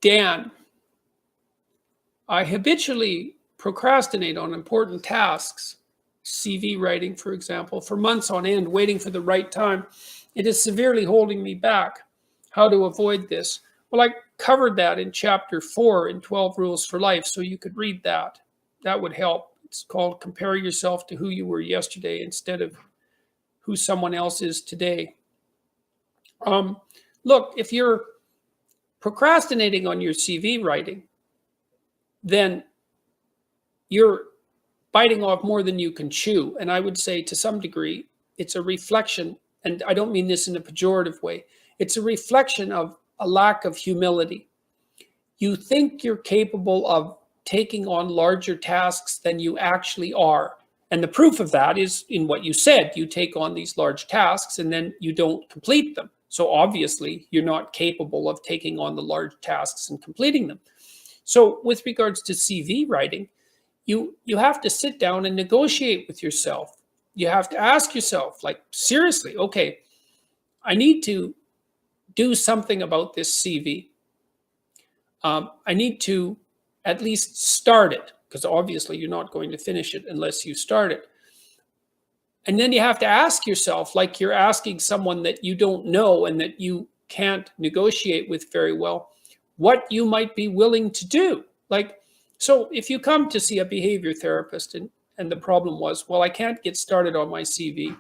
Dan, I habitually procrastinate on important tasks, CV writing, for example, for months on end, waiting for the right time. It is severely holding me back. How to avoid this? Well, I covered that in chapter 4 in 12 Rules for Life, so you could read that. That would help. It's called Compare Yourself to Who You Were Yesterday instead of who someone else is today. Look, if you're procrastinating on your CV writing, then you're biting off more than you can chew. And I would say to some degree, it's a reflection, and I don't mean this in a pejorative way, it's a reflection of a lack of humility. You think you're capable of taking on larger tasks than you actually are. And the proof of that is in what you said. You take on these large tasks and then you don't complete them. So obviously, you're not capable of taking on the large tasks and completing them. So with regards to CV writing, you have to sit down and negotiate with yourself. You have to ask yourself, like, seriously, okay, I need to do something about this CV. I need to at least start it, because obviously you're not going to finish it unless you start it. And then you have to ask yourself, like you're asking someone that you don't know and that you can't negotiate with very well, what you might be willing to do. Like, so if you come to see a behavior therapist and the problem was, well, I can't get started on my CV.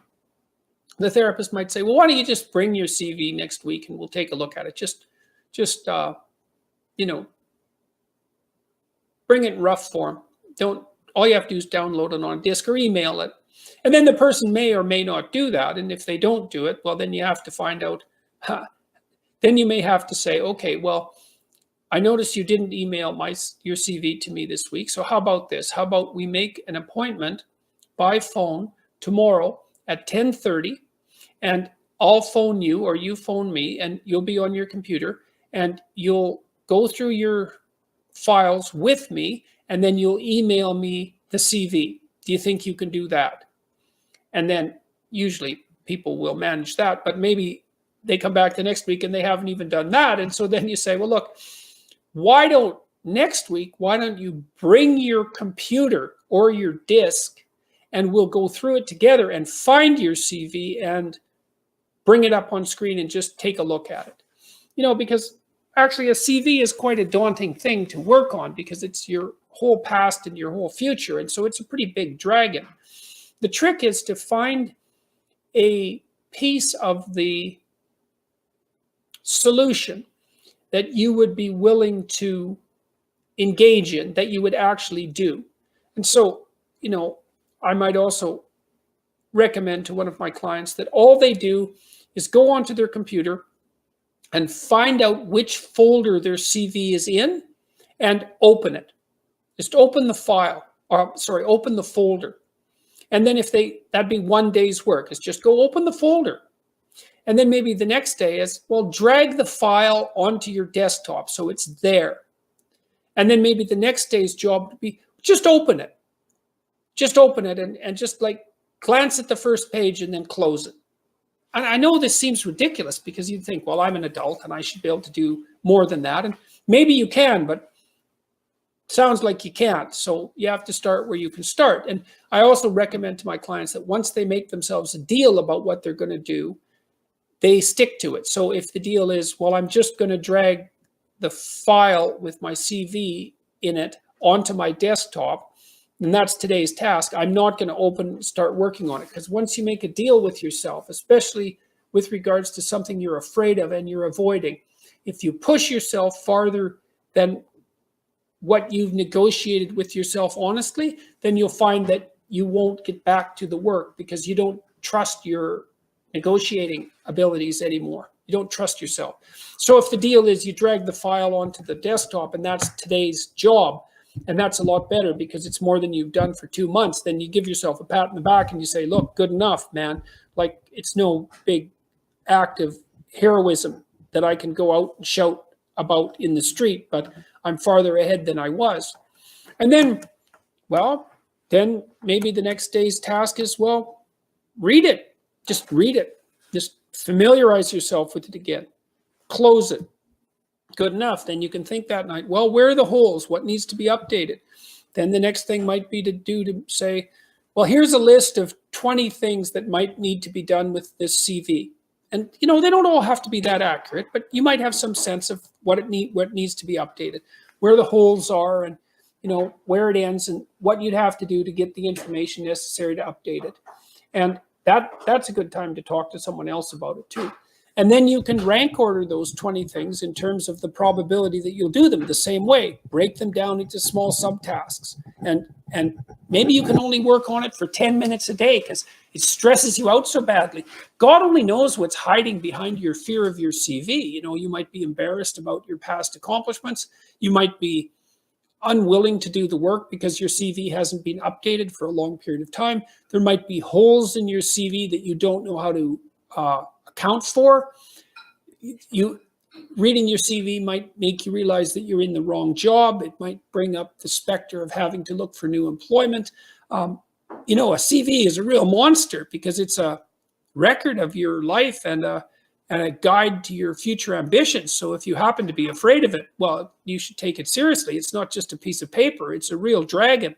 The therapist might say, well, why don't you just bring your CV next week and we'll take a look at it. Just bring it in rough form. All you have to do is download it on a disk or email it. And then the person may or may not do that. And if they don't do it, well, then you have to find out. Then you may have to say, okay, well, I noticed you didn't email your CV to me this week. So how about this? How about we make an appointment by phone tomorrow at 10:30, and I'll phone you or you phone me, and you'll be on your computer and you'll go through your files with me, and then you'll email me the CV. Do you think you can do that? And then usually people will manage that, but maybe they come back the next week and they haven't even done that. And so then you say, well, look, why don't you bring your computer or your disk and we'll go through it together and find your CV and bring it up on screen and just take a look at it. Because actually a CV is quite a daunting thing to work on because it's your whole past and your whole future. And so it's a pretty big dragon. The trick is to find a piece of the solution that you would be willing to engage in, that you would actually do. And so, I might also recommend to one of my clients that all they do is go onto their computer and find out which folder their CV is in and open it. Just open the file, open the folder. And then that'd be one day's work, is just go open the folder. And then maybe the next day is, well, drag the file onto your desktop so it's there. And then maybe the next day's job would be, just open it. Just open it and just like glance at the first page and then close it. And I know this seems ridiculous because you'd think, well, I'm an adult and I should be able to do more than that. And maybe you can, but it sounds like you can't. So you have to start where you can start. And I also recommend to my clients that once they make themselves a deal about what they're going to do, they stick to it. So if the deal is, well, I'm just going to drag the file with my CV in it onto my desktop, and that's today's task, I'm not going to start working on it. Because once you make a deal with yourself, especially with regards to something you're afraid of and you're avoiding, if you push yourself farther than what you've negotiated with yourself honestly, then you'll find that you won't get back to the work because you don't trust your negotiating abilities anymore. You don't trust yourself. So if the deal is you drag the file onto the desktop and that's today's job, and that's a lot better because it's more than you've done for 2 months, then you give yourself a pat in the back and you say, look, good enough, man. Like, it's no big act of heroism that I can go out and shout about in the street, but I'm farther ahead than I was. And then, then maybe the next day's task is, read it. Just read it. Just familiarize yourself with it again. Close it. Good enough. Then you can think that night, well, where are the holes? What needs to be updated? Then the next thing might be to say, well, here's a list of 20 things that might need to be done with this CV. And they don't all have to be that accurate, but you might have some sense of what needs to be updated, where the holes are, and where it ends, and what you'd have to do to get the information necessary to update it. And that's a good time to talk to someone else about it too. And then you can rank order those 20 things in terms of the probability that you'll do them the same way. Break them down into small subtasks. And maybe you can only work on it for 10 minutes a day because it stresses you out so badly. God only knows what's hiding behind your fear of your CV. You might be embarrassed about your past accomplishments. You might be unwilling to do the work because your CV hasn't been updated for a long period of time. There might be holes in your CV that you don't know how to account for. Reading your CV might make you realize that you're in the wrong job. It might bring up the specter of having to look for new employment. A CV is a real monster because it's a record of your life and a guide to your future ambitions. So if you happen to be afraid of it, well, you should take it seriously. It's not just a piece of paper. It's a real dragon.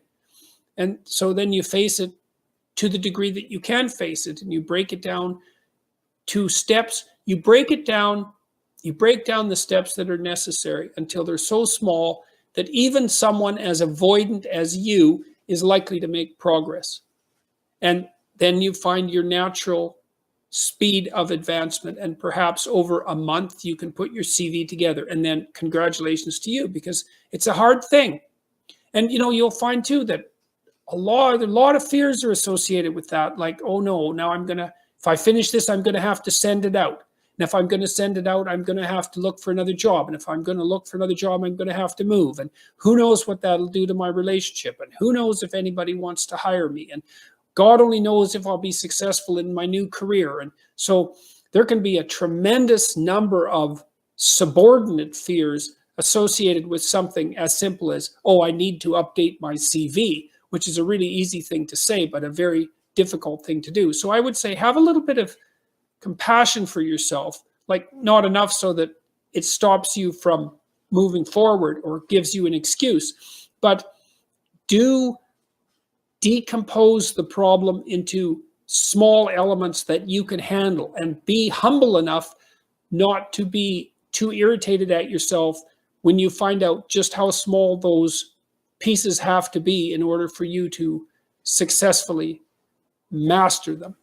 And so then you face it to the degree that you can face it, and you break it down to steps. You break down the steps that are necessary until they're so small that even someone as avoidant as you is likely to make progress. And then you find your natural speed of advancement, and perhaps over a month you can put your CV together, and then congratulations to you, because it's a hard thing. And you'll find too that a lot of fears are associated with that, like, oh no, now if I finish this, I'm going to have to send it out. And if I'm going to send it out, I'm going to have to look for another job. And if I'm going to look for another job, I'm going to have to move. And who knows what that'll do to my relationship? And who knows if anybody wants to hire me? And God only knows if I'll be successful in my new career. And so there can be a tremendous number of subordinate fears associated with something as simple as, oh, I need to update my CV, which is a really easy thing to say, but a very difficult thing to do. So I would say have a little bit of compassion for yourself, like not enough so that it stops you from moving forward or gives you an excuse, but do decompose the problem into small elements that you can handle, and be humble enough not to be too irritated at yourself when you find out just how small those pieces have to be in order for you to successfully master them.